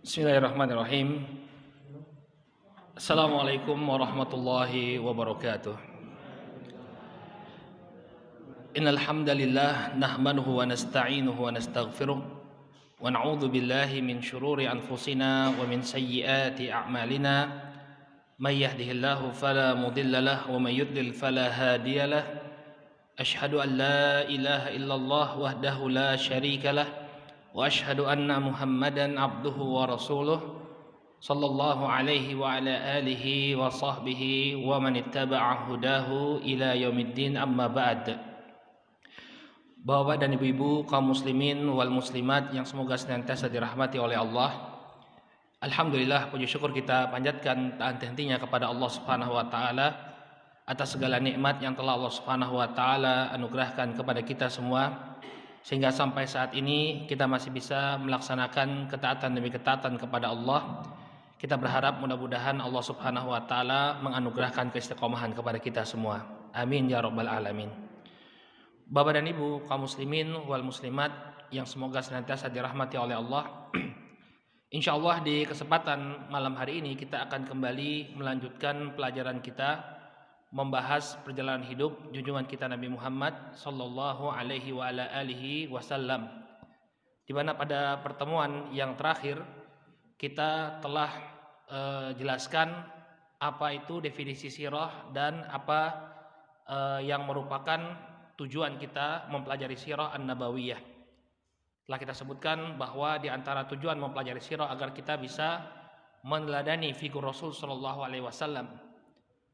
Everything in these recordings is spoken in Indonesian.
Bismillahirrahmanirrahim. Assalamualaikum warahmatullahi wabarakatuh. Innal hamdalillah nahmaduhu wa nasta'inuhu wa nastaghfiruh wa na'udzu billahi min shururi anfusina wa min sayyiati a'malina. May yahdihillahu fala mudilla lahu wa may yudlil fala hadiya lahu. Ashhadu an la ilaha illallah wahdahu la syarika lah wa ashhadu anna Muhammadan abduhu wa rasuluh sallallahu alaihi wa ala alihi wa sahbihi wa man ittaba'a hudahu ila yaumiddin, amma ba'd. Bapak dan ibu-ibu kaum muslimin wal muslimat yang semoga senantiasa dirahmati oleh Allah. Alhamdulillah, puji syukur kita panjatkan tak henti-hentinya kepada Allah Subhanahu wa taala atas segala nikmat yang telah Allah Subhanahu wa taala anugerahkan kepada kita semua, sehingga sampai saat ini kita masih bisa melaksanakan ketaatan demi ketaatan kepada Allah. Kita berharap mudah-mudahan Allah Subhanahu wa taala menganugerahkan keistiqomahan kepada kita semua. Amin ya rabbal alamin. Bapak dan Ibu kaum muslimin wal muslimat yang semoga senantiasa dirahmati oleh Allah. Insyaallah di kesempatan malam hari ini kita akan kembali melanjutkan pelajaran kita membahas perjalanan hidup junjungan kita Nabi Muhammad sallallahu alaihi wa ala alihi wasallam. Di mana pada pertemuan yang terakhir kita telah jelaskan apa itu definisi sirah dan apa yang merupakan tujuan kita mempelajari sirah an-nabawiyah. Telah kita sebutkan bahwa di antara tujuan mempelajari sirah agar kita bisa meneladani figur Rasul sallallahu alaihi wasallam.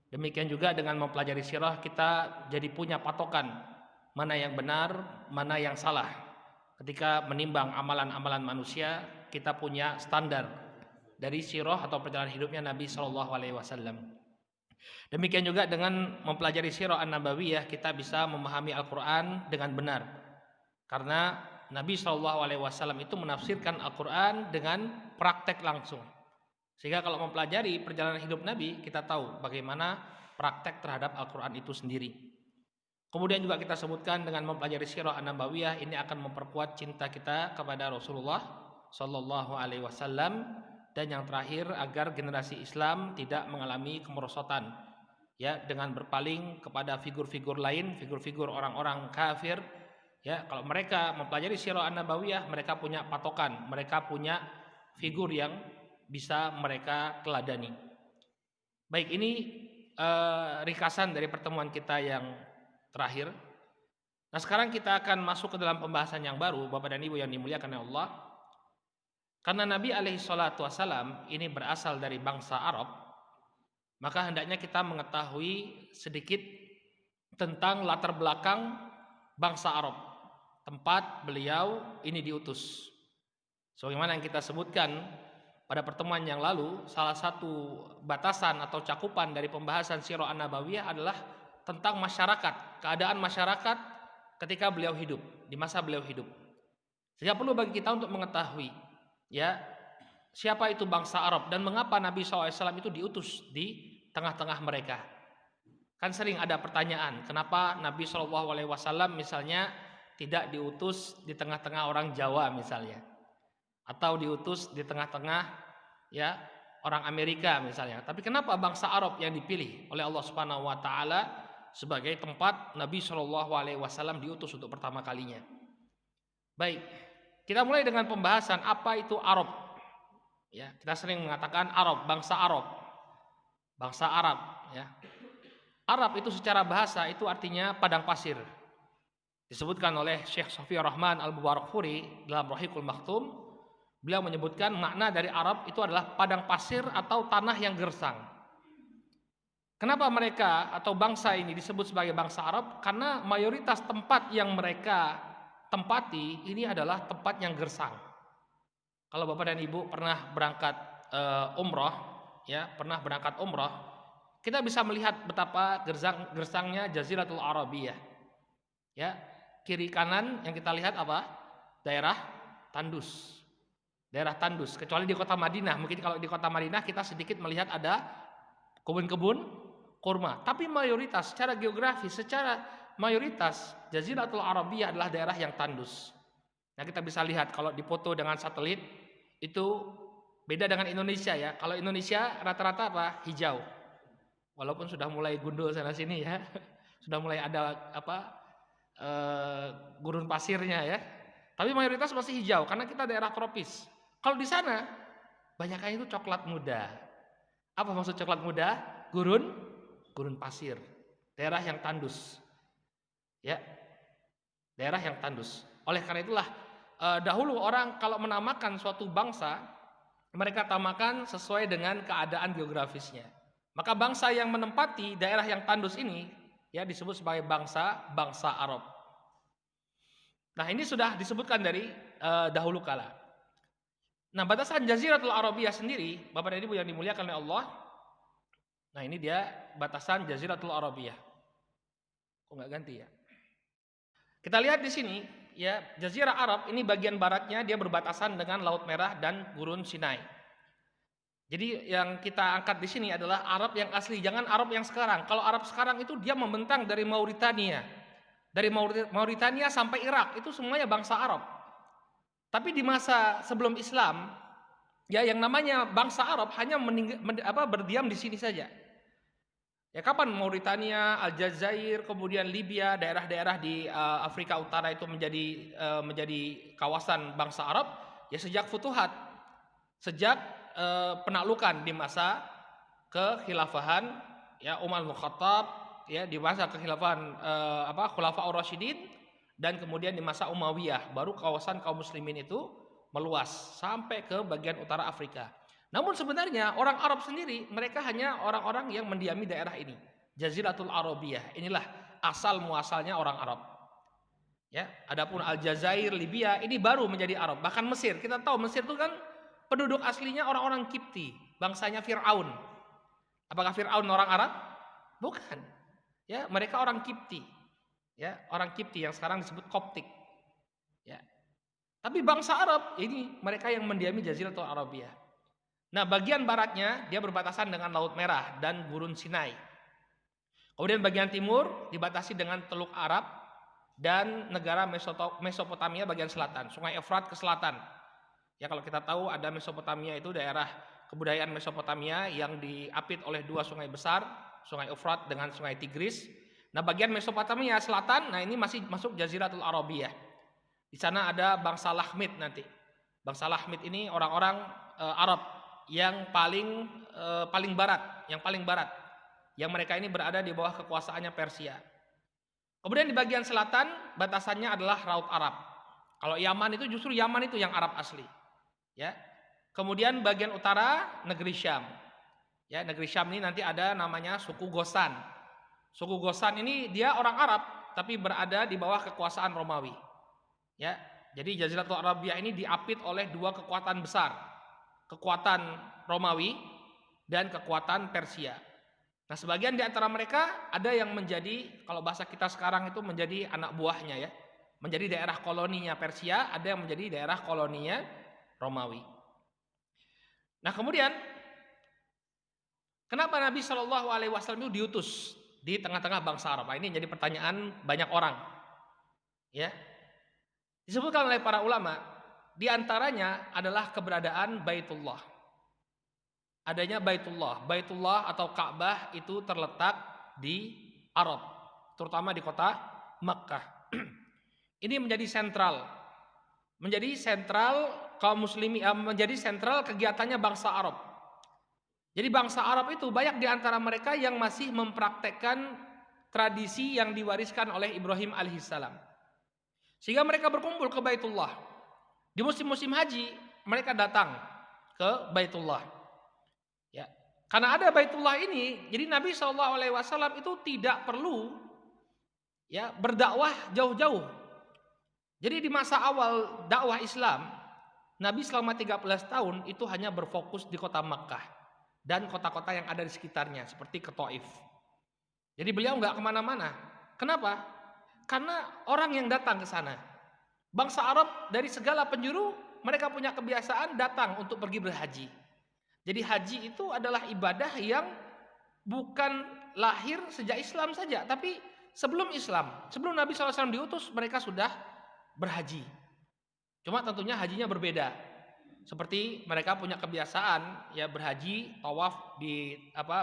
Demikian juga dengan mempelajari sirah kita jadi punya patokan mana yang benar, mana yang salah. Ketika menimbang amalan-amalan manusia, kita punya standar dari sirah atau perjalanan hidupnya Nabi Shallallahu Alaihi Wasallam. Demikian juga dengan mempelajari sirah an-nabawiyah kita bisa memahami Al-Quran dengan benar, karena Nabi Shallallahu Alaihi Wasallam itu menafsirkan Al-Quran dengan praktek langsung. Sehingga kalau mempelajari perjalanan hidup Nabi, kita tahu bagaimana praktek terhadap Al-Quran itu sendiri. Kemudian juga kita sebutkan dengan mempelajari sirah an-nabawiyah ini akan memperkuat cinta kita kepada Rasulullah Shallallahu Alaihi Wasallam. Dan yang terakhir, agar generasi Islam tidak mengalami kemerosotan, ya, dengan berpaling kepada figur-figur lain, figur-figur orang-orang kafir. Ya, kalau mereka mempelajari sirah an-nabawiyah, mereka punya patokan, mereka punya figur yang bisa mereka teladani. Baik, ini ringkasan dari pertemuan kita yang terakhir. Nah, sekarang kita akan masuk ke dalam pembahasan yang baru, Bapak dan Ibu yang dimuliakan oleh Allah. Karena Nabi alaihi salatu wassalam ini berasal dari bangsa Arab, maka hendaknya kita mengetahui sedikit tentang latar belakang bangsa Arab, tempat beliau ini diutus. Sebagaimana yang kita sebutkan pada pertemuan yang lalu, salah satu batasan atau cakupan dari pembahasan sirah an-nabawiyah adalah tentang masyarakat, keadaan masyarakat ketika beliau hidup, di masa beliau hidup. Sehingga perlu bagi kita untuk mengetahui, ya, siapa itu bangsa Arab dan mengapa Nabi SAW itu diutus di tengah-tengah mereka. Kan sering ada pertanyaan, kenapa Nabi SAW misalnya tidak diutus di tengah-tengah orang Jawa misalnya, atau diutus di tengah-tengah, ya, orang Amerika misalnya. Tapi kenapa bangsa Arab yang dipilih oleh Allah Subhanahu Wa Taala sebagai tempat Nabi SAW diutus untuk pertama kalinya? Baik, kita mulai dengan pembahasan apa itu Arab. Ya, kita sering mengatakan Arab, bangsa Arab. Bangsa Arab, ya. Arab itu secara bahasa itu artinya padang pasir. Disebutkan oleh Syekh Sofiyur Rahman Al-Mubarakfuri dalam Rahiqul Maktum, beliau menyebutkan makna dari Arab itu adalah padang pasir atau tanah yang gersang. Kenapa mereka atau bangsa ini disebut sebagai bangsa Arab? Karena mayoritas tempat yang mereka tempati ini adalah tempat yang gersang. Kalau Bapak dan Ibu pernah berangkat umroh, ya, pernah berangkat umroh, kita bisa melihat betapa gersangnya Jaziratul Arabiyah. Ya, kiri kanan yang kita lihat apa? Daerah tandus. Daerah tandus. Kecuali di kota Madinah, mungkin kalau di kota Madinah kita sedikit melihat ada kebun-kebun kurma. Tapi mayoritas secara geografis, secara mayoritas Jaziratul Arabiyah adalah daerah yang tandus. Nah, kita bisa lihat kalau dipoto dengan satelit itu Beda dengan Indonesia ya. Kalau Indonesia rata-rata apa? Hijau. Walaupun sudah mulai gundul sana sini ya. Sudah mulai ada gurun pasirnya ya. Tapi mayoritas masih hijau karena kita daerah tropis. Kalau di sana banyaknya itu coklat muda. Apa maksud coklat muda? Gurun pasir. Daerah yang tandus. Ya. Daerah yang tandus. Oleh karena itulah dahulu orang kalau menamakan suatu bangsa, mereka tamakan sesuai dengan keadaan geografisnya. Maka bangsa yang menempati daerah yang tandus ini ya disebut sebagai bangsa Arab. Nah, ini sudah disebutkan dari dahulu kala. Nah, batasan Jaziratul Arabiyah sendiri, Bapak dan Ibu yang dimuliakan oleh Allah. Nah, ini dia batasan Jaziratul Arabiyah. Kok nggak ganti ya? Kita lihat di sini ya, Jazirah Arab ini bagian baratnya dia berbatasan dengan Laut Merah dan Gurun Sinai. Jadi yang kita angkat di sini adalah Arab yang asli, jangan Arab yang sekarang. Kalau Arab sekarang itu dia membentang dari Mauritania. Dari Mauritania sampai Irak itu semuanya bangsa Arab. Tapi di masa sebelum Islam, ya yang namanya bangsa Arab hanya berdiam di sini saja. Ya kapan Mauritania, Aljazair, kemudian Libya, daerah-daerah di Afrika Utara itu menjadi kawasan bangsa Arab? Ya sejak Futuhat, sejak penaklukan di masa kekhilafahan ya Umar bin Khattab, ya di masa kekhilafahan Khulafaur Rasyidin, dan kemudian di masa Umayyah baru kawasan kaum muslimin itu meluas sampai ke bagian utara Afrika. Namun sebenarnya orang Arab sendiri mereka hanya orang-orang yang mendiami daerah ini, Jaziratul Arabiyah. Inilah asal muasalnya orang Arab. Ya, adapun Aljazair, Libya ini baru menjadi Arab. Bahkan Mesir, kita tahu Mesir itu kan penduduk aslinya orang-orang Kipti, bangsanya Fir'aun. Apakah Fir'aun orang Arab? Bukan. Ya, mereka orang Kipti. Ya, orang Kipti yang sekarang disebut Koptik. Ya. Tapi bangsa Arab ini mereka yang mendiami Jaziratul Arabiyah. Nah, bagian baratnya dia berbatasan dengan Laut Merah dan Gurun Sinai. Kemudian bagian timur dibatasi dengan Teluk Arab dan negara Mesopotamia bagian selatan, Sungai Efrat ke selatan. Ya, kalau kita tahu ada Mesopotamia itu daerah kebudayaan Mesopotamia yang diapit oleh dua sungai besar, Sungai Efrat dengan Sungai Tigris. Nah, bagian Mesopotamia selatan, nah ini masih masuk Jaziratul Arabiyah. Di sana ada bangsa Lahmid nanti. Bangsa Lahmid ini orang-orang Arab yang paling barat, yang mereka ini berada di bawah kekuasaannya Persia. Kemudian di bagian selatan batasannya adalah Laut Arab. Kalau Yaman itu justru Yaman itu yang Arab asli. Ya. Kemudian bagian utara negeri Syam. Ya, negeri Syam ini nanti ada namanya suku Gosan. Suku Gosan ini dia orang Arab tapi berada di bawah kekuasaan Romawi. Ya. Jadi Jaziratul Arabiyah ini diapit oleh dua kekuatan besar. Kekuatan Romawi dan kekuatan Persia. Nah, sebagian di antara mereka ada yang menjadi, kalau bahasa kita sekarang itu menjadi anak buahnya ya. Menjadi daerah koloninya Persia, ada yang menjadi daerah koloninya Romawi. Nah, kemudian kenapa Nabi Shallallahu alaihi wasallam itu diutus di tengah-tengah bangsa Arab? Nah, ini jadi pertanyaan banyak orang. Ya. Disebutkan oleh para ulama, di antaranya adalah keberadaan Baitullah. Adanya Baitullah. Baitullah atau Ka'bah itu terletak di Arab, terutama di kota Makkah. Ini menjadi sentral. Menjadi sentral kaum muslimin, menjadi sentral kegiatannya bangsa Arab. Jadi bangsa Arab itu banyak di antara mereka yang masih mempraktekkan tradisi yang diwariskan oleh Ibrahim alaihissalam. Sehingga mereka berkumpul ke Baitullah. Di musim-musim haji mereka datang ke Baitullah. Ya, karena ada Baitullah ini, jadi Nabi SAW itu tidak perlu ya berdakwah jauh-jauh. Jadi di masa awal dakwah Islam, Nabi selama 13 tahun itu hanya berfokus di kota Makkah dan kota-kota yang ada di sekitarnya seperti ke Taif. Jadi beliau nggak kemana-mana. Kenapa? Karena orang yang datang ke sana. Bangsa Arab dari segala penjuru mereka punya kebiasaan datang untuk pergi berhaji. Jadi haji itu adalah ibadah yang bukan lahir sejak Islam saja, tapi sebelum Islam, sebelum Nabi SAW diutus mereka sudah berhaji. Cuma tentunya hajinya berbeda. Seperti mereka punya kebiasaan ya berhaji, tawaf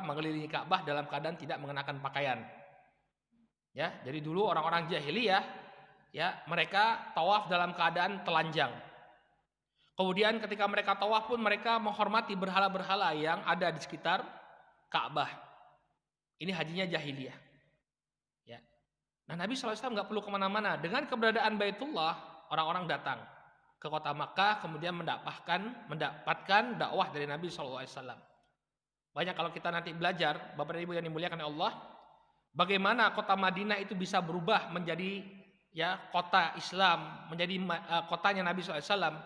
mengelilingi Ka'bah dalam keadaan tidak mengenakan pakaian. Ya, jadi dulu orang-orang jahiliyah ya mereka tawaf dalam keadaan telanjang. Kemudian ketika mereka tawaf pun mereka menghormati berhala-berhala yang ada di sekitar Ka'bah. Ini hajinya jahiliyah. Ya. Nah, Nabi SAW nggak perlu kemana-mana. Dengan keberadaan Baitullah, orang-orang datang ke kota Makkah, kemudian mendapatkan dakwah dari Nabi SAW. Banyak kalau kita nanti belajar, Bapak dan Ibu yang dimuliakan oleh Allah, bagaimana kota Madinah itu bisa berubah menjadi ya kota Islam, menjadi kotanya Nabi SAW,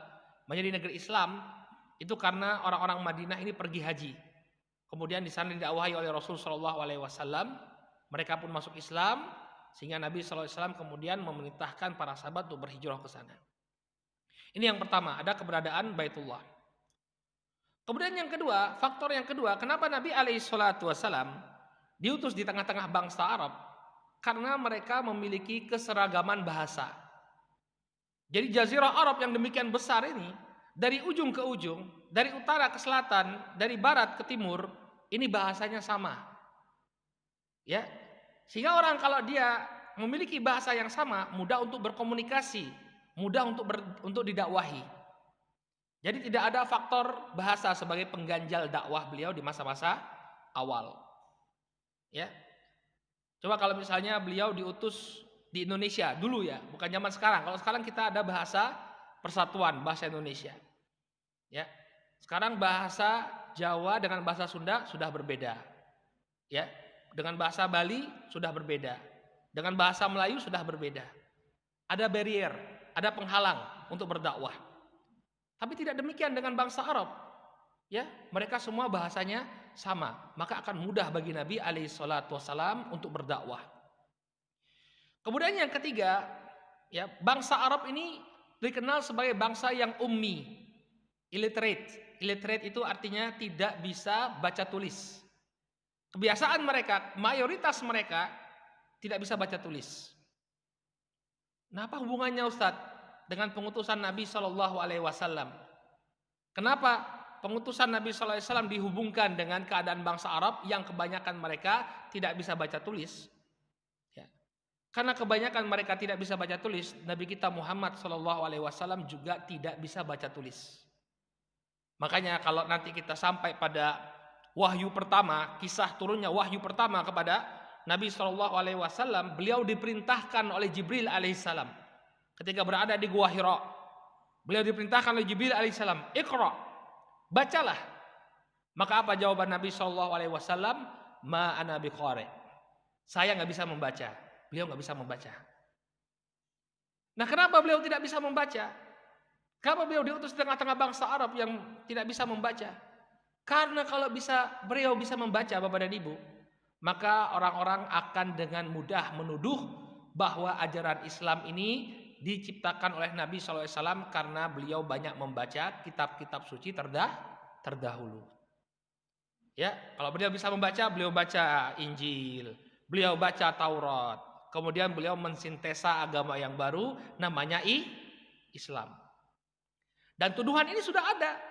menjadi negeri Islam, itu karena orang-orang Madinah ini pergi haji. Kemudian di sana didakwahi oleh Rasul SAW, mereka pun masuk Islam, sehingga Nabi SAW kemudian memerintahkan para sahabat untuk berhijrah ke sana. Ini yang pertama, ada keberadaan Baitullah. Kemudian yang kedua, faktor yang kedua, kenapa Nabi SAW diutus di tengah-tengah bangsa Arab? Karena mereka memiliki keseragaman bahasa. Jadi Jazirah Arab yang demikian besar ini, dari ujung ke ujung, dari utara ke selatan, dari barat ke timur, ini bahasanya sama. Ya, sehingga orang kalau dia memiliki bahasa yang sama, mudah untuk berkomunikasi, mudah untuk didakwahi. Jadi tidak ada faktor bahasa sebagai pengganjal dakwah beliau di masa-masa awal. Ya. Coba kalau misalnya beliau diutus di Indonesia dulu ya, bukan zaman sekarang. Kalau sekarang kita ada bahasa persatuan, bahasa Indonesia. Ya. Sekarang bahasa Jawa dengan bahasa Sunda sudah berbeda. Ya. Dengan bahasa Bali sudah berbeda. Dengan bahasa Melayu sudah berbeda. Ada barrier, ada penghalang untuk berdakwah. Tapi tidak demikian dengan bangsa Arab. Ya, mereka semua bahasanya sama, maka akan mudah bagi Nabi SAW untuk berdakwah. Kemudian yang ketiga, ya, bangsa Arab ini dikenal sebagai bangsa yang ummi, illiterate. Illiterate itu artinya tidak bisa baca tulis. Kebiasaan mereka, mayoritas mereka tidak bisa baca tulis. Nah, apa hubungannya Ustadz dengan pengutusan Nabi SAW? Kenapa pengutusan Nabi SAW dihubungkan dengan keadaan bangsa Arab yang kebanyakan mereka tidak bisa baca tulis? Ya. Karena kebanyakan mereka tidak bisa baca tulis, Nabi kita Muhammad SAW juga tidak bisa baca tulis. Makanya kalau nanti kita sampai pada wahyu pertama, kisah turunnya wahyu pertama kepada Nabi SAW, beliau diperintahkan oleh Jibril alaihissalam. Ketika berada di Gua Hira, beliau diperintahkan oleh Jibril alaihissalam, Iqra, bacalah. Maka apa jawaban Nabi SAW? Ma ana biqari. Saya nggak bisa membaca. Beliau nggak bisa membaca. Nah, kenapa beliau tidak bisa membaca? Kenapa beliau diutus di tengah-tengah bangsa Arab yang tidak bisa membaca? Karena kalau beliau bisa membaca, Bapak dan Ibu, maka orang-orang akan dengan mudah menuduh bahwa ajaran Islam ini diciptakan oleh Nabi SAW karena beliau banyak membaca kitab-kitab suci terdahulu. Ya, kalau beliau bisa membaca, beliau baca Injil, beliau baca Taurat, kemudian beliau mensintesa agama yang baru, namanya Islam. Dan tuduhan ini sudah ada.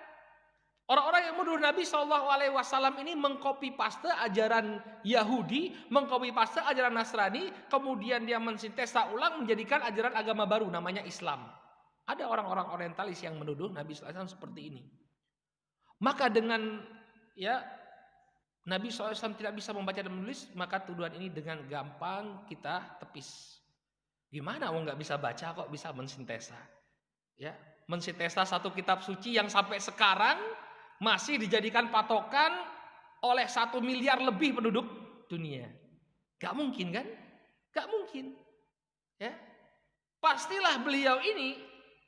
Orang-orang yang menuduh Nabi SAW ini mengcopy paste ajaran Yahudi, mengcopy paste ajaran Nasrani, kemudian dia mensintesa ulang menjadikan ajaran agama baru namanya Islam. Ada orang-orang orientalis yang menuduh Nabi SAW seperti ini. Maka dengan ya Nabi SAW tidak bisa membaca dan menulis, maka tuduhan ini dengan gampang kita tepis. Gimana nggak bisa baca kok bisa mensintesa? Ya, mensintesa satu kitab suci yang sampai sekarang masih dijadikan patokan oleh 1 miliar lebih penduduk dunia. Gak mungkin kan? Gak mungkin. Ya, pastilah beliau ini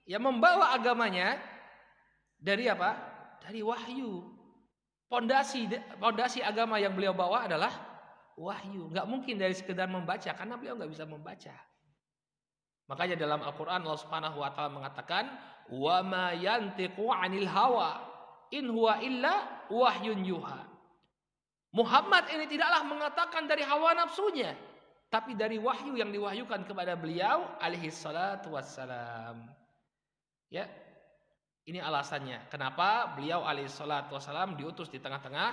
yang membawa agamanya dari apa? Dari wahyu. Pondasi agama yang beliau bawa adalah wahyu. Gak mungkin dari sekedar membaca, karena beliau gak bisa membaca. Makanya dalam Al-Quran Allah Subhanahu Wa Taala mengatakan, wa ma yantiqu 'anil hawa in huwa illa wahyun yuha. Muhammad ini tidaklah mengatakan dari hawa nafsunya, tapi dari wahyu yang diwahyukan kepada beliau alaihi salatu wassalam. Ya. Ini alasannya kenapa beliau alaihissalatu wassalam diutus di tengah-tengah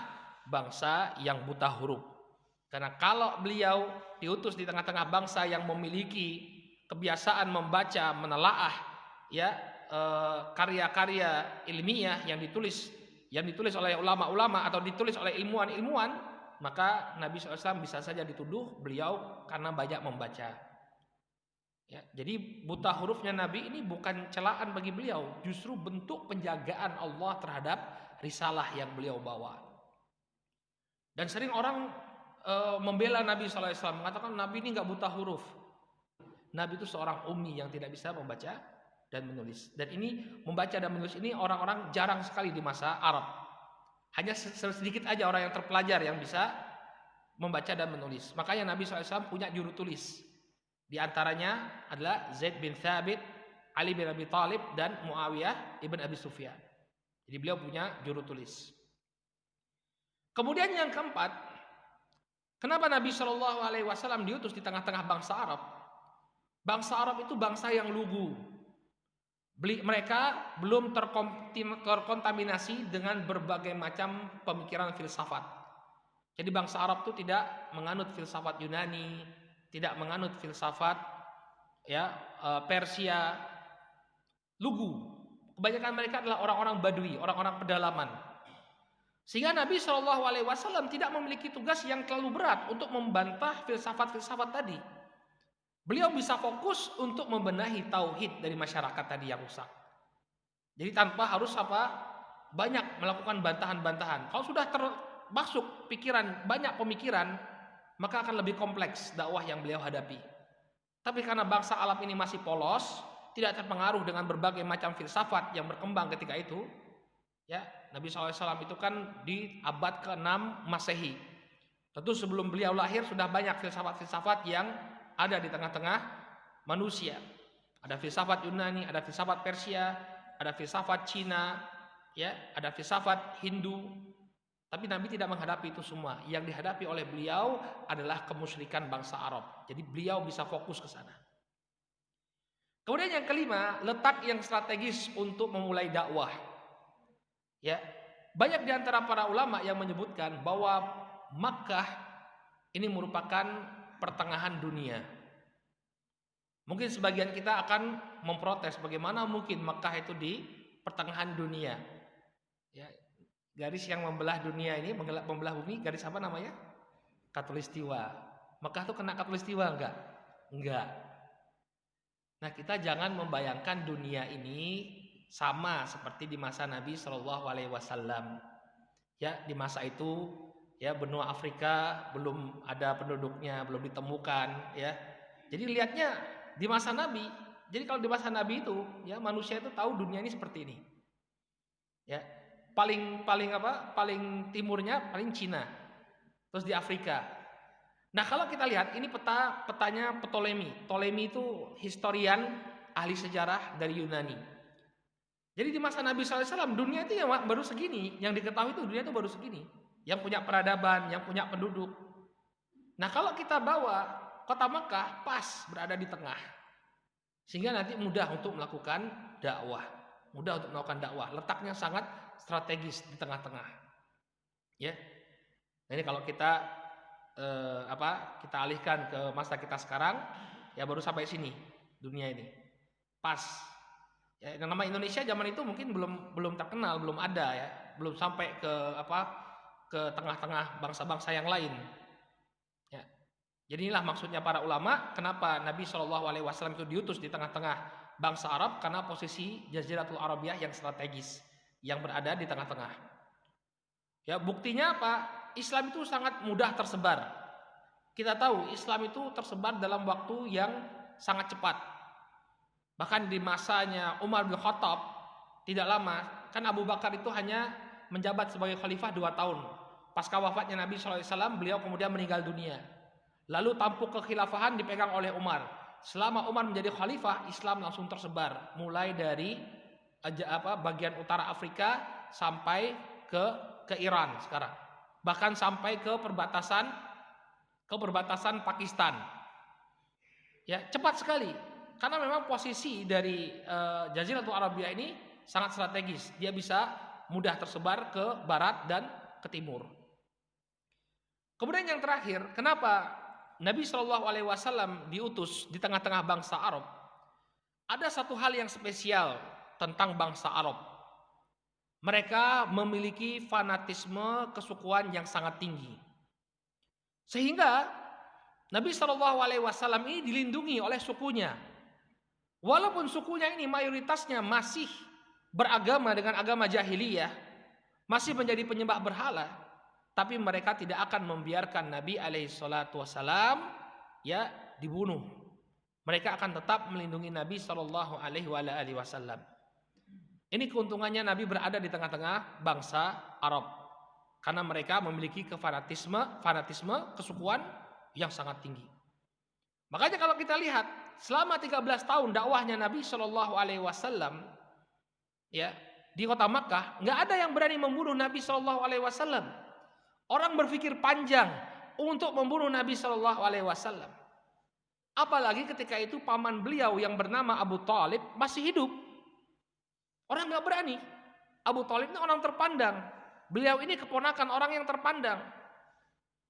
bangsa yang buta huruf. Karena kalau beliau diutus di tengah-tengah bangsa yang memiliki kebiasaan membaca, menelaah ya karya-karya ilmiah yang ditulis oleh ulama-ulama atau ditulis oleh ilmuwan-ilmuwan, maka Nabi SAW bisa saja dituduh beliau karena banyak membaca. Ya, jadi buta hurufnya Nabi ini bukan celaan bagi beliau, justru bentuk penjagaan Allah terhadap risalah yang beliau bawa. Dan sering orang membela Nabi SAW, mengatakan Nabi ini nggak buta huruf. Nabi itu seorang ummi yang tidak bisa membaca dan menulis. Dan ini membaca dan menulis ini orang-orang jarang sekali di masa Arab. Hanya sedikit aja orang yang terpelajar yang bisa membaca dan menulis. Makanya Nabi SAW punya juru tulis. Di antaranya adalah Zaid bin Thabit, Ali bin Abi Thalib, dan Muawiyah ibn Abi Sufyan. Jadi beliau punya juru tulis. Kemudian yang keempat, kenapa Nabi SAW diutus di tengah-tengah bangsa Arab? Bangsa Arab itu bangsa yang lugu. Mereka belum terkontaminasi dengan berbagai macam pemikiran filsafat. Jadi bangsa Arab itu tidak menganut filsafat Yunani, tidak menganut filsafat Persia, lugu. Kebanyakan mereka adalah orang-orang Badui, orang-orang pedalaman. Sehingga Nabi SAW tidak memiliki tugas yang terlalu berat untuk membantah filsafat-filsafat tadi. Beliau bisa fokus untuk membenahi tauhid dari masyarakat tadi yang rusak. Jadi tanpa harus banyak melakukan bantahan-bantahan. Kalau sudah termasuk pikiran, banyak pemikiran, maka akan lebih kompleks dakwah yang beliau hadapi. Tapi karena bangsa Arab ini masih polos, tidak terpengaruh dengan berbagai macam filsafat yang berkembang ketika itu, ya, Nabi SAW itu kan di abad ke-6 Masehi. Tentu sebelum beliau lahir sudah banyak filsafat-filsafat yang ada di tengah-tengah manusia. Ada filsafat Yunani, ada filsafat Persia, ada filsafat Cina, ya, ada filsafat Hindu. Tapi Nabi tidak menghadapi itu semua. Yang dihadapi oleh beliau adalah kemusyrikan bangsa Arab. Jadi beliau bisa fokus ke sana. Kemudian yang kelima, letak yang strategis untuk memulai dakwah. Ya, banyak di antara para ulama yang menyebutkan bahwa Makkah ini merupakan pertengahan dunia. Mungkin sebagian kita akan memprotes bagaimana mungkin Makkah itu di pertengahan dunia. Ya, garis yang membelah dunia ini, membelah bumi, garis apa namanya? Khatulistiwa. Makkah itu kena khatulistiwa enggak? Enggak. Nah, kita jangan membayangkan dunia ini sama seperti di masa Nabi SAW. Ya, di masa itu ya benua Afrika belum ada penduduknya, belum ditemukan, ya. Jadi lihatnya di masa Nabi. Jadi kalau di masa Nabi itu, ya manusia itu tahu dunia ini seperti ini. Ya, paling paling timurnya paling Cina. Terus di Afrika. Nah, kalau kita lihat ini petanya Ptolemy. Ptolemy itu historian, ahli sejarah dari Yunani. Jadi di masa Nabi SAW dunia itu ya baru segini, yang diketahui itu dunia itu baru segini. Yang punya peradaban, yang punya penduduk. Nah, kalau kita bawa kota Makkah pas berada di tengah. Sehingga nanti mudah untuk melakukan dakwah. Mudah untuk melakukan dakwah. Letaknya sangat strategis di tengah-tengah. Ya. Nah, ini kalau kita kita alihkan ke masa kita sekarang, ya baru sampai sini dunia ini. Pas. Ya, nama Indonesia zaman itu mungkin belum terkenal, belum ada ya, belum sampai ke ke tengah-tengah bangsa-bangsa yang lain. Ya. Jadi inilah maksudnya para ulama, kenapa Nabi SAW itu diutus di tengah-tengah bangsa Arab, karena posisi Jaziratul Arabiyah yang strategis, yang berada di tengah-tengah. Ya, buktinya apa? Islam itu sangat mudah tersebar. Kita tahu Islam itu tersebar dalam waktu yang sangat cepat. Bahkan di masanya Umar bin Khattab tidak lama, kan Abu Bakar itu hanya menjabat sebagai khalifah 2 tahun. Pasca wafatnya Nabi SAW, beliau kemudian meninggal dunia. Lalu tampuk kekhilafahan dipegang oleh Umar. Selama Umar menjadi khalifah, Islam langsung tersebar, mulai dari bagian utara Afrika sampai ke Iran sekarang. Bahkan sampai ke perbatasan Pakistan. Ya, cepat sekali. Karena memang posisi dari Jaziratul Arabiyah ini sangat strategis. Dia bisa mudah tersebar ke barat dan ke timur. Kemudian yang terakhir, kenapa Nabi Shallallahu Alaihi Wasallam diutus di tengah-tengah bangsa Arab? Ada satu hal yang spesial tentang bangsa Arab. Mereka memiliki fanatisme kesukuan yang sangat tinggi. Sehingga Nabi Shallallahu Alaihi Wasallam ini dilindungi oleh sukunya. Walaupun sukunya ini mayoritasnya masih beragama dengan agama jahiliyah, masih menjadi penyembah berhala, tapi mereka tidak akan membiarkan Nabi alaihi salatu wasalam ya dibunuh. Mereka akan tetap melindungi Nabi sallallahu alaihi wasallam. Ini keuntungannya Nabi berada di tengah-tengah bangsa Arab. Karena mereka memiliki fanatisme kesukuan yang sangat tinggi. Makanya kalau kita lihat selama 13 tahun dakwahnya Nabi sallallahu alaihi wasallam ya di kota Makkah, nggak ada yang berani membunuh Nabi sallallahu alaihi wasallam. Orang berpikir panjang untuk membunuh Nabi Shallallahu Alaihi Wasallam. Apalagi ketika itu paman beliau yang bernama Abu Thalib masih hidup. Orang nggak berani. Abu Thalib ini orang terpandang. Beliau ini keponakan orang yang terpandang.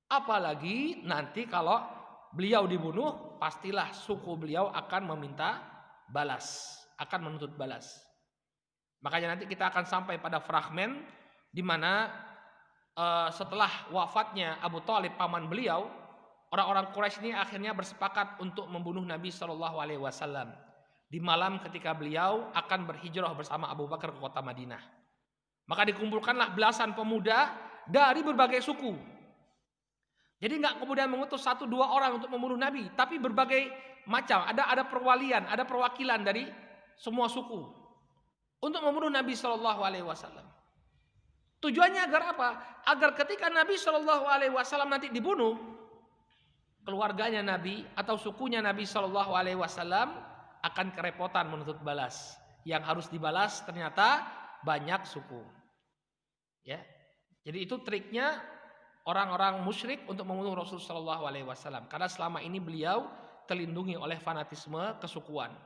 Apalagi nanti kalau beliau dibunuh, pastilah suku beliau akan meminta balas, akan menuntut balas. Makanya nanti kita akan sampai pada fragmen di mana setelah wafatnya Abu Thalib paman beliau, orang-orang Quraisy ini akhirnya bersepakat untuk membunuh Nabi Shallallahu Alaihi Wasallam di malam ketika beliau akan berhijrah bersama Abu Bakar ke kota Madinah. Maka dikumpulkanlah belasan pemuda dari berbagai suku. Jadi nggak kemudian mengutus 1-2 orang untuk membunuh Nabi, tapi berbagai macam. Ada perwalian, ada perwakilan dari semua suku untuk membunuh Nabi Shallallahu Alaihi Wasallam. Tujuannya agar apa? Agar ketika Nabi Shallallahu Alaihi Wasallam nanti dibunuh, keluarganya Nabi atau sukunya Nabi Shallallahu Alaihi Wasallam akan kerepotan menuntut balas. Yang harus dibalas ternyata banyak suku. Ya, jadi itu triknya orang-orang musyrik untuk membunuh Rasul Shallallahu Alaihi Wasallam. Karena selama ini beliau terlindungi oleh fanatisme kesukuan.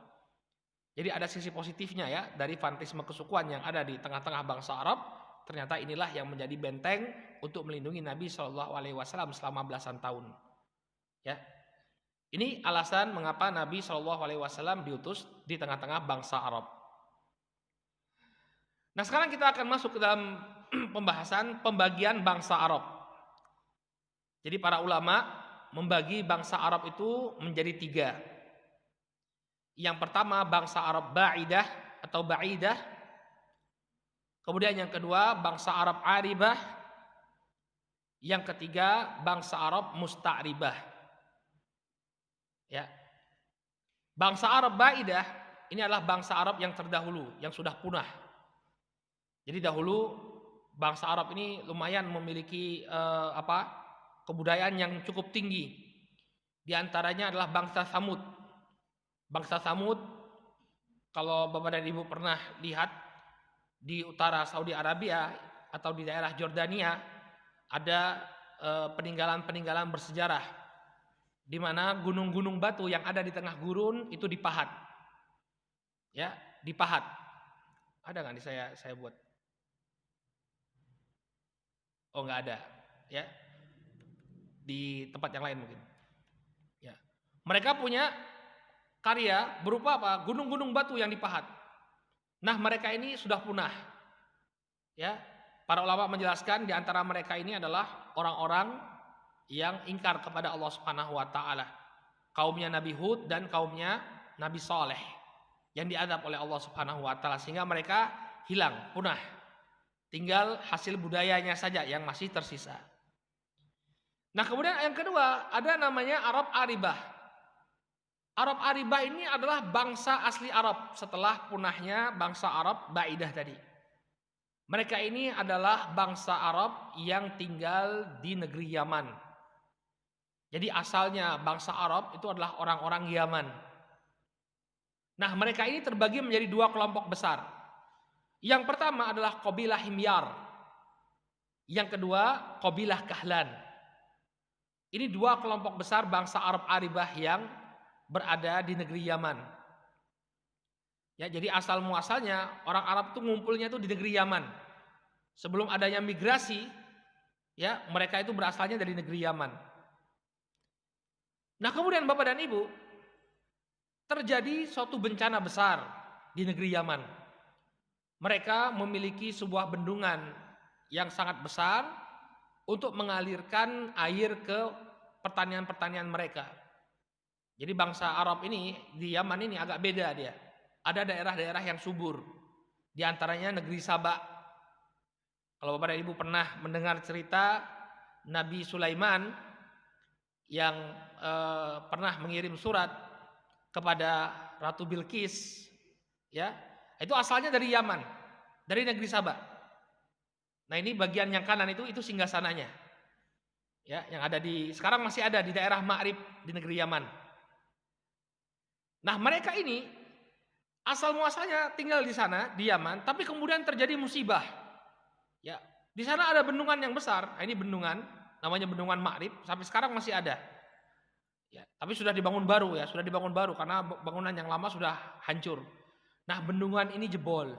Jadi ada sisi positifnya ya dari fanatisme kesukuan yang ada di tengah-tengah bangsa Arab. Ternyata inilah yang menjadi benteng untuk melindungi Nabi Shallallahu Alaihi Wasallam selama belasan tahun. Ya, ini alasan mengapa Nabi Shallallahu Alaihi Wasallam diutus di tengah-tengah bangsa Arab. Nah, sekarang kita akan masuk ke dalam pembahasan pembagian bangsa Arab. Jadi para ulama membagi bangsa Arab itu menjadi 3. Yang pertama bangsa Arab ba'idah atau ba'idah. Kemudian yang kedua bangsa Arab aribah. Yang ketiga bangsa Arab musta'ribah. Ya. Bangsa Arab ba'idah ini adalah bangsa Arab yang terdahulu, yang sudah punah. Jadi dahulu bangsa Arab ini lumayan memiliki kebudayaan yang cukup tinggi. Di antaranya adalah bangsa Tsamud. Bangsa Tsamud, kalau Bapak dan Ibu pernah lihat di utara Saudi Arabia atau di daerah Jordania ada peninggalan-peninggalan bersejarah di mana gunung-gunung batu yang ada di tengah gurun itu dipahat. Ya, dipahat. Ada nggak nih saya buat? Oh, nggak ada. Ya. Di tempat yang lain mungkin. Ya. Mereka punya karya berupa apa? Gunung-gunung batu yang dipahat. Nah, mereka ini sudah punah. Ya, para ulama menjelaskan di antara mereka ini adalah orang-orang yang ingkar kepada Allah Subhanahu wa taala. Kaumnya Nabi Hud dan kaumnya Nabi Saleh yang diadab oleh Allah Subhanahu wa taala sehingga mereka hilang, punah. Tinggal hasil budayanya saja yang masih tersisa. Nah, kemudian yang kedua ada namanya Arab Aribah. Arab Aribah ini adalah bangsa asli Arab setelah punahnya bangsa Arab Ba'idah tadi. Mereka ini adalah bangsa Arab yang tinggal di negeri Yaman. Jadi asalnya bangsa Arab itu adalah orang-orang Yaman. Nah, mereka ini terbagi menjadi 2 kelompok besar. Yang pertama adalah Qabilah Himyar. Yang kedua Qabilah Kahlan. Ini 2 kelompok besar bangsa Arab Aribah yang berada di negeri Yaman. Ya, jadi asal muasalnya orang Arab tuh ngumpulnya tuh di negeri Yaman. Sebelum adanya migrasi, ya, mereka itu berasalnya dari negeri Yaman. Nah, kemudian Bapak dan Ibu, terjadi suatu bencana besar di negeri Yaman. Mereka memiliki sebuah bendungan yang sangat besar untuk mengalirkan air ke pertanian-pertanian mereka. Jadi bangsa Arab ini di Yaman ini agak beda dia. Ada daerah-daerah yang subur. Di antaranya negeri Sabak. Kalau Bapak dan Ibu pernah mendengar cerita Nabi Sulaiman yang pernah mengirim surat kepada Ratu Bilqis, ya, itu asalnya dari Yaman, dari negeri Sabak. Nah, ini bagian yang kanan itu singgasananya. Ya, yang ada sekarang masih ada di daerah Ma'rib di negeri Yaman. Nah, mereka ini asal muasalnya tinggal di sana di Yaman, tapi kemudian terjadi musibah. Ya, di sana ada bendungan yang besar. Nah, ini bendungan, namanya bendungan Ma'rib, sampai sekarang masih ada. Ya, tapi sudah dibangun baru ya, sudah dibangun baru karena bangunan yang lama sudah hancur. Nah, bendungan ini jebol,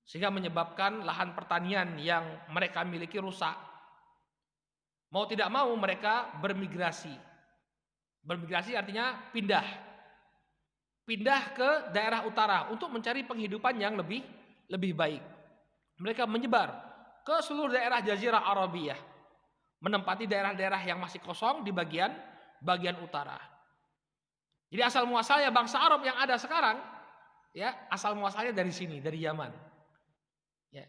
sehingga menyebabkan lahan pertanian yang mereka miliki rusak. Mau tidak mau mereka bermigrasi. Bermigrasi artinya pindah ke daerah utara untuk mencari penghidupan yang lebih baik. Mereka menyebar ke seluruh daerah Jazirah Arabiyah, menempati daerah-daerah yang masih kosong di bagian utara. Jadi asal muasalnya bangsa Arab yang ada sekarang, ya, asal muasalnya dari sini, dari Yaman. Ya.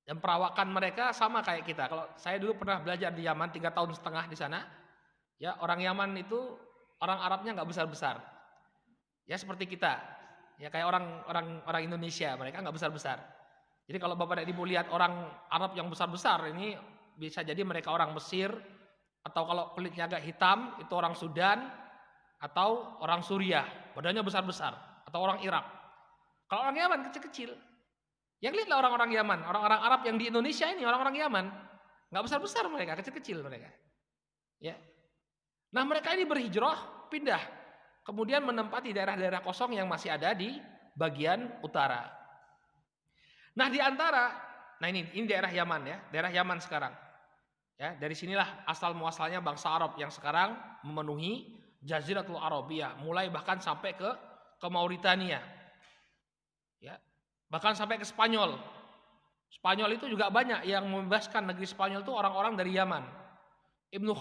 Dan perawakan mereka sama kayak kita. Kalau saya dulu pernah belajar di Yaman 3,5 tahun di sana, ya, orang Yaman itu orang Arabnya nggak besar-besar. Ya, seperti kita. Ya, kayak orang Indonesia, mereka nggak besar-besar. Jadi kalau Bapak dan Ibu lihat orang Arab yang besar-besar, ini bisa jadi mereka orang Mesir, atau kalau kulitnya agak hitam itu orang Sudan, atau orang Suriah, badannya besar-besar, atau orang Irak. Kalau orang Yaman kecil-kecil. Yang lihatlah orang-orang Yaman, orang-orang Arab yang di Indonesia ini orang-orang Yaman, nggak besar-besar mereka, kecil-kecil mereka. Ya. Nah, mereka ini berhijrah, pindah, kemudian menempati daerah-daerah kosong yang masih ada di bagian utara. Nah, di antara, nah ini daerah Yaman ya, daerah Yaman sekarang. Ya, dari sinilah asal muasalnya bangsa Arab yang sekarang memenuhi Jaziratul Arabiyah, mulai bahkan sampai ke Mauritania. Ya, bahkan sampai ke Spanyol. Spanyol itu juga banyak yang membebaskan negeri Spanyol itu orang-orang dari Yaman. Ibnu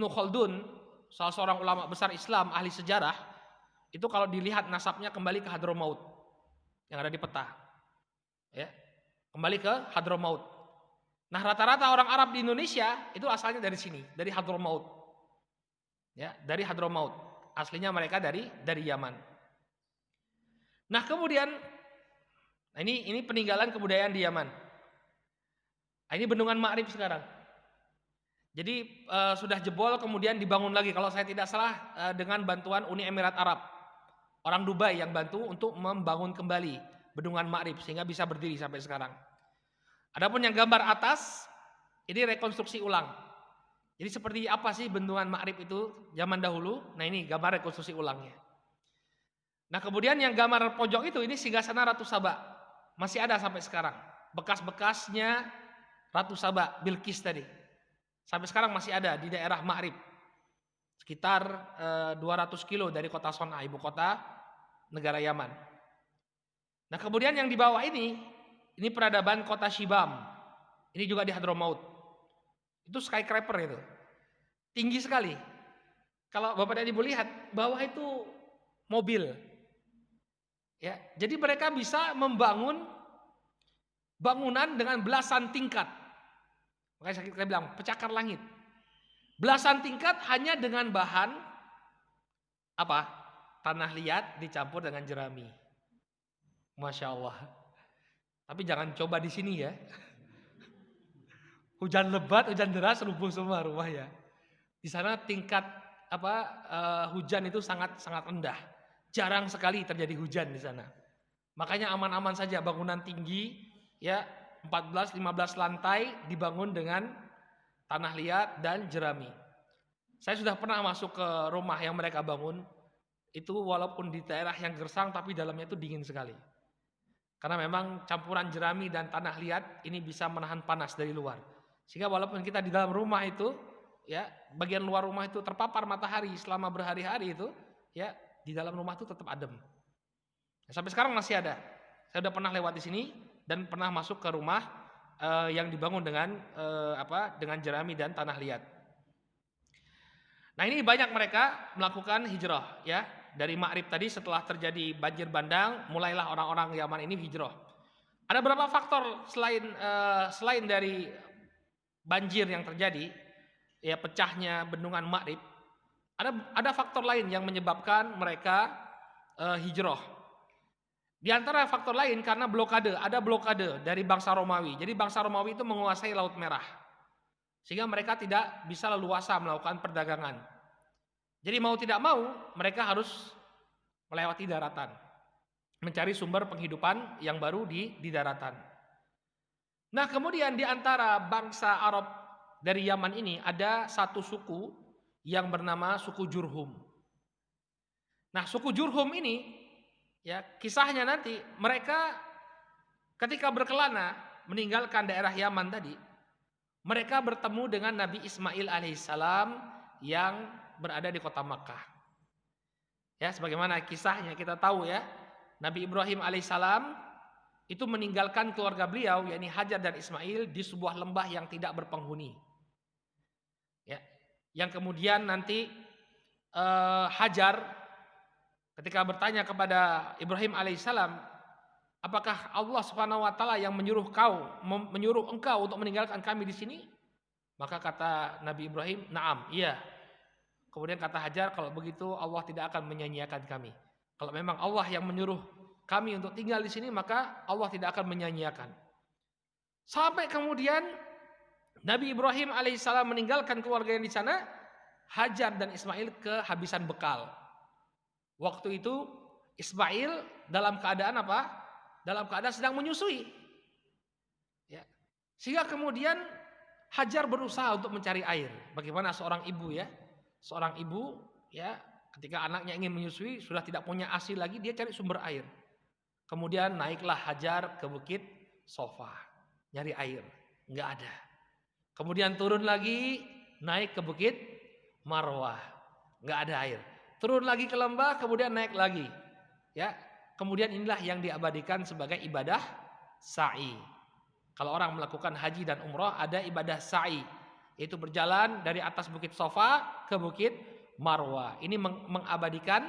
Khaldun, salah seorang ulama besar Islam, ahli sejarah, itu kalau dilihat nasabnya kembali ke Hadramaut yang ada di peta. Ya, kembali ke Hadramaut. Nah, rata-rata orang Arab di Indonesia itu asalnya dari sini, dari Hadramaut. Ya, dari Hadramaut. Aslinya mereka dari Yaman. Nah, kemudian ini peninggalan kebudayaan di Yaman. Nah, ini bendungan Ma'rib sekarang. Jadi sudah jebol kemudian dibangun lagi kalau saya tidak salah dengan bantuan Uni Emirat Arab. Orang Dubai yang bantu untuk membangun kembali bendungan Ma'rib sehingga bisa berdiri sampai sekarang. Adapun yang gambar atas ini rekonstruksi ulang. Jadi seperti apa sih bendungan Ma'rib itu zaman dahulu? Nah, ini gambar rekonstruksi ulangnya. Nah, kemudian yang gambar pojok itu ini singgasana Ratu Saba. Masih ada sampai sekarang. Bekas-bekasnya Ratu Saba, Bilqis tadi. Sampai sekarang masih ada di daerah Ma'rib. Sekitar 200 kilo dari kota Son'a, ibu kota negara Yaman. Nah, kemudian yang di bawah ini peradaban kota Shibam. Ini juga di Hadramaut. Itu skyscraper itu. Tinggi sekali. Kalau Bapak dan Ibu lihat, bawah itu mobil. Ya, jadi mereka bisa membangun bangunan dengan belasan tingkat. Makanya kita bilang pecakar langit. Belasan tingkat hanya dengan bahan apa? Tanah liat dicampur dengan jerami. Masya Allah. Tapi jangan coba di sini ya. Hujan lebat, hujan deras, rubuh semua rumah ya. Di sana tingkat hujan itu sangat rendah. Jarang sekali terjadi hujan di sana. Makanya aman-aman saja bangunan tinggi ya 14-15 lantai dibangun dengan tanah liat dan jerami. Saya sudah pernah masuk ke rumah yang mereka bangun. itu walaupun di daerah yang gersang tapi dalamnya itu dingin sekali. Karena memang campuran jerami dan tanah liat ini bisa menahan panas dari luar. Sehingga walaupun kita di dalam rumah itu, ya bagian luar rumah itu terpapar matahari selama berhari-hari itu, ya di dalam rumah itu tetap adem. Sampai sekarang masih ada. Saya sudah pernah lewat di sini dan pernah masuk ke rumah yang dibangun dengan dengan jerami dan tanah liat. Nah ini banyak mereka melakukan hijrah, ya. Dari Ma'rib tadi setelah terjadi banjir bandang, mulailah orang-orang Yaman ini hijrah. Ada beberapa faktor selain dari banjir yang terjadi, ya pecahnya bendungan Ma'rib. Ada faktor lain yang menyebabkan mereka hijrah. Di antara faktor lain karena ada blokade dari bangsa Romawi. Jadi bangsa Romawi itu menguasai Laut Merah. Sehingga mereka tidak bisa leluasa melakukan perdagangan. Jadi mau tidak mau mereka harus melewati daratan, mencari sumber penghidupan yang baru di daratan. Nah kemudian di antara bangsa Arab dari Yaman ini ada satu suku yang bernama suku Jurhum. Nah suku Jurhum ini, ya kisahnya nanti mereka ketika berkelana meninggalkan daerah Yaman tadi, mereka bertemu dengan Nabi Ismail alaihissalam yang berada di kota Makkah. Ya, sebagaimana kisahnya kita tahu ya, Nabi Ibrahim alaihissalam itu meninggalkan keluarga beliau, yakni Hajar dan Ismail di sebuah lembah yang tidak berpenghuni. Ya, yang kemudian nanti Hajar ketika bertanya kepada Ibrahim alaihissalam, apakah Allah Subhanahu wa taala yang menyuruh engkau untuk meninggalkan kami di sini? Maka kata Nabi Ibrahim, "Na'am, iya." Kemudian kata Hajar, kalau begitu Allah tidak akan menyanyiakan kami. Kalau memang Allah yang menyuruh kami untuk tinggal di sini, maka Allah tidak akan menyanyiakan. Sampai kemudian Nabi Ibrahim alaihissalam meninggalkan keluarga yang di sana, Hajar dan Ismail kehabisan bekal. Waktu itu Ismail dalam keadaan apa? Dalam keadaan sedang menyusui. Ya. Sehingga kemudian Hajar berusaha untuk mencari air. Bagaimana seorang ibu ya? Seorang ibu ya ketika anaknya ingin menyusui sudah tidak punya ASI lagi, dia cari sumber air. Kemudian naiklah Hajar ke bukit Sofa nyari air, nggak ada. Kemudian turun lagi naik ke bukit Marwah, nggak ada air. Turun lagi ke lembah, kemudian naik lagi. Ya, kemudian inilah yang diabadikan sebagai ibadah sa'i. Kalau orang melakukan haji dan umrah ada ibadah sa'i. Yaitu berjalan dari atas bukit Sofa ke bukit Marwah. Ini mengabadikan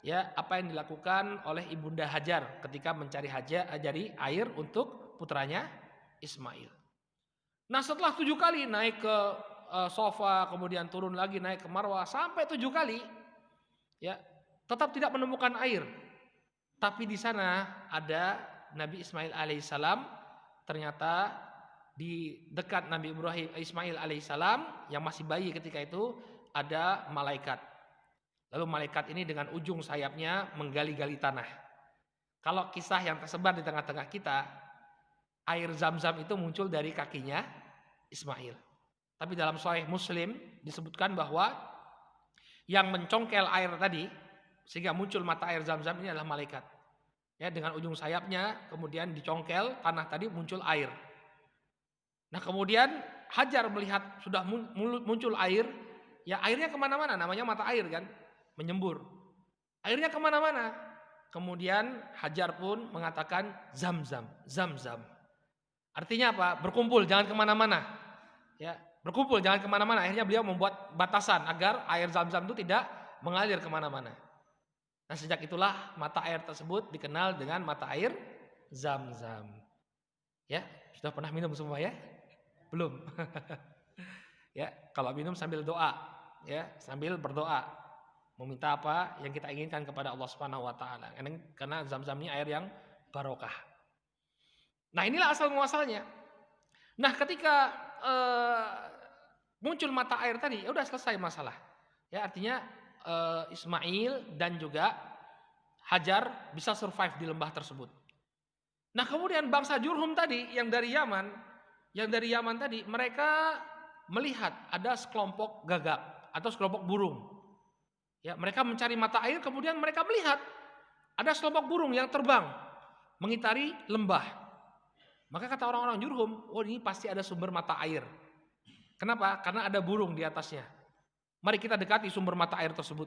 ya apa yang dilakukan oleh ibunda Hajar ketika mencari air untuk putranya Ismail. Nah setelah 7 kali naik ke Sofa, kemudian turun lagi naik ke Marwah sampai 7 kali, ya tetap tidak menemukan air. Tapi di sana ada Nabi Ismail alaihissalam, ternyata di dekat Nabi Ismail alaihissalam yang masih bayi ketika itu ada malaikat. Lalu malaikat ini dengan ujung sayapnya menggali-gali tanah. Kalau kisah yang tersebar di tengah-tengah kita, air Zam-Zam itu muncul dari kakinya Ismail. Tapi dalam Sahih Muslim disebutkan bahwa yang mencongkel air tadi sehingga muncul mata air Zam-Zam ini adalah malaikat. Ya, dengan ujung sayapnya kemudian dicongkel tanah tadi muncul air. Nah kemudian Hajar melihat sudah muncul air, ya airnya kemana-mana, namanya mata air kan, menyembur. Airnya kemana-mana. Kemudian Hajar pun mengatakan Zam-Zam, Zam-Zam. Artinya apa? Berkumpul, jangan kemana-mana. Ya, berkumpul, jangan kemana-mana. Akhirnya beliau membuat batasan agar air Zam-Zam itu tidak mengalir kemana-mana. Nah sejak itulah mata air tersebut dikenal dengan mata air Zam-Zam. Ya, sudah pernah minum semua ya? Belum. Ya, kalau minum sambil doa, ya, sambil berdoa, meminta apa yang kita inginkan kepada Allah Subhanahu wa taala. Karena Zam-Zam ini air yang barokah. Nah, inilah asal muasalnya. Nah, ketika muncul mata air tadi, ya udah selesai masalah. Ya, artinya Ismail dan juga Hajar bisa survive di lembah tersebut. Nah, kemudian bangsa Jurhum tadi yang dari Yaman tadi, mereka melihat ada sekelompok gagak atau sekelompok burung Ya, mereka mencari mata air, kemudian mereka melihat ada sekelompok burung yang terbang mengitari lembah. Maka kata orang-orang Jurhum, oh ini pasti ada sumber mata air. Kenapa? Karena ada burung di atasnya. Mari kita dekati sumber mata air tersebut.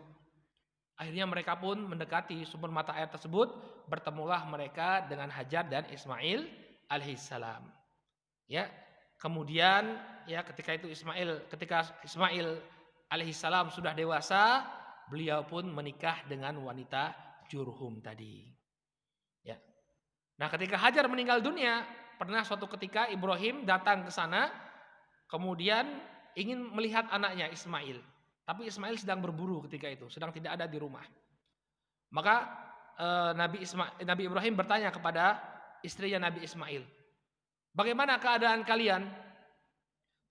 Akhirnya mereka pun mendekati sumber mata air tersebut, bertemulah mereka dengan Hajar dan Ismail alaihissalam. Ya, kemudian ya ketika Ismail alaihissalam sudah dewasa, beliau pun menikah dengan wanita Jurhum tadi. Ya. Nah, ketika Hajar meninggal dunia, pernah suatu ketika Ibrahim datang ke sana, kemudian ingin melihat anaknya Ismail. Tapi Ismail sedang berburu ketika itu, sedang tidak ada di rumah. Maka Nabi Ibrahim bertanya kepada istrinya Nabi Ismail, bagaimana keadaan kalian?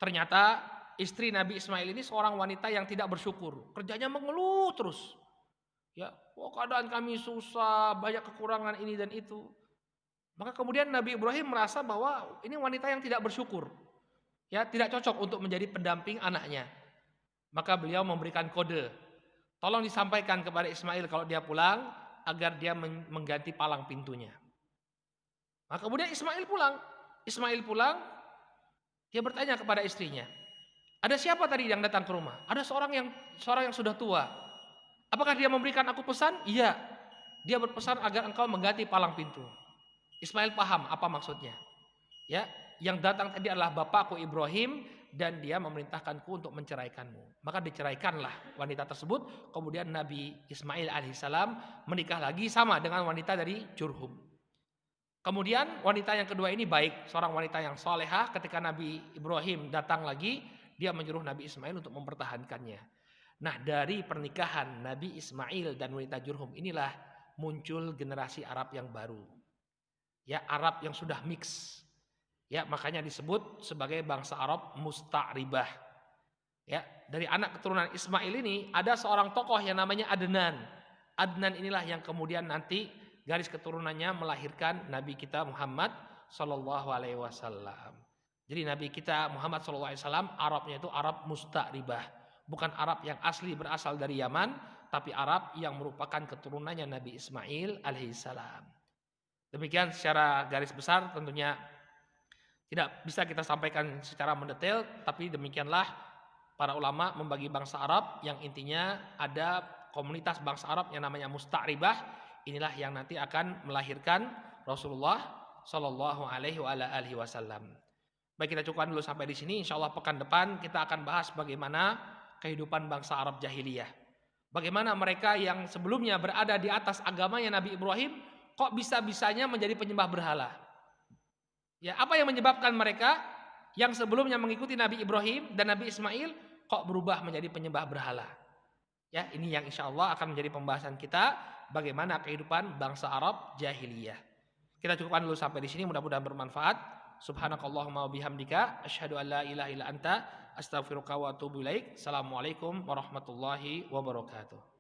Ternyata istri Nabi Ismail ini seorang wanita yang tidak bersyukur. Kerjanya mengeluh terus. Ya, keadaan kami susah, banyak kekurangan ini dan itu. Maka kemudian Nabi Ibrahim merasa bahwa ini wanita yang tidak bersyukur. Ya, tidak cocok untuk menjadi pendamping anaknya. Maka beliau memberikan kode. Tolong disampaikan kepada Ismail kalau dia pulang agar dia mengganti palang pintunya. Maka kemudian Ismail pulang, dia bertanya kepada istrinya, ada siapa tadi yang datang ke rumah? Ada seorang yang sudah tua. Apakah dia memberikan aku pesan? Iya. Dia berpesan agar engkau mengganti palang pintu. Ismail paham apa maksudnya. Ya, yang datang tadi adalah bapakku Ibrahim dan dia memerintahkanku untuk menceraikanmu. Maka diceraikanlah wanita tersebut. Kemudian Nabi Ismail alaihissalam menikah lagi sama dengan wanita dari Jurhum. Kemudian wanita yang kedua ini baik, seorang wanita yang solehah. Ketika Nabi Ibrahim datang lagi, dia menyuruh Nabi Ismail untuk mempertahankannya. Nah, dari pernikahan Nabi Ismail dan wanita Jurhum inilah muncul generasi Arab yang baru. Ya, Arab yang sudah mix. Ya, makanya disebut sebagai bangsa Arab musta'ribah. Ya, dari anak keturunan Ismail ini ada seorang tokoh yang namanya Adnan. Adnan inilah yang kemudian nanti garis keturunannya melahirkan Nabi kita Muhammad sallallahu alaihi wasallam. Jadi Nabi kita Muhammad sallallahu alaihi wasallam Arabnya itu Arab musta'ribah, bukan Arab yang asli berasal dari Yaman, tapi Arab yang merupakan keturunannya Nabi Ismail alaihissalam. Demikian secara garis besar, tentunya tidak bisa kita sampaikan secara mendetail, tapi demikianlah para ulama membagi bangsa Arab yang intinya ada komunitas bangsa Arab yang namanya musta'ribah. Inilah yang nanti akan melahirkan Rasulullah Shallallahu Alaihi Wasallam. Baik, kita cukupkan dulu sampai di sini. Insya Allah pekan depan kita akan bahas bagaimana kehidupan bangsa Arab jahiliyah. Bagaimana mereka yang sebelumnya berada di atas agamanya Nabi Ibrahim, kok bisa-bisanya menjadi penyembah berhala. Ya, apa yang menyebabkan mereka yang sebelumnya mengikuti Nabi Ibrahim dan Nabi Ismail kok berubah menjadi penyembah berhala? Ya, ini yang insya Allah akan menjadi pembahasan kita. Bagaimana kehidupan bangsa Arab jahiliyah. Kita cukupkan dulu sampai di sini, mudah-mudahan bermanfaat. Subhanakallahumma wa bihamdika asyhadu an la ilaha illa anta astaghfiruka wa atubu ilaik. Assalamualaikum warahmatullahi wabarakatuh.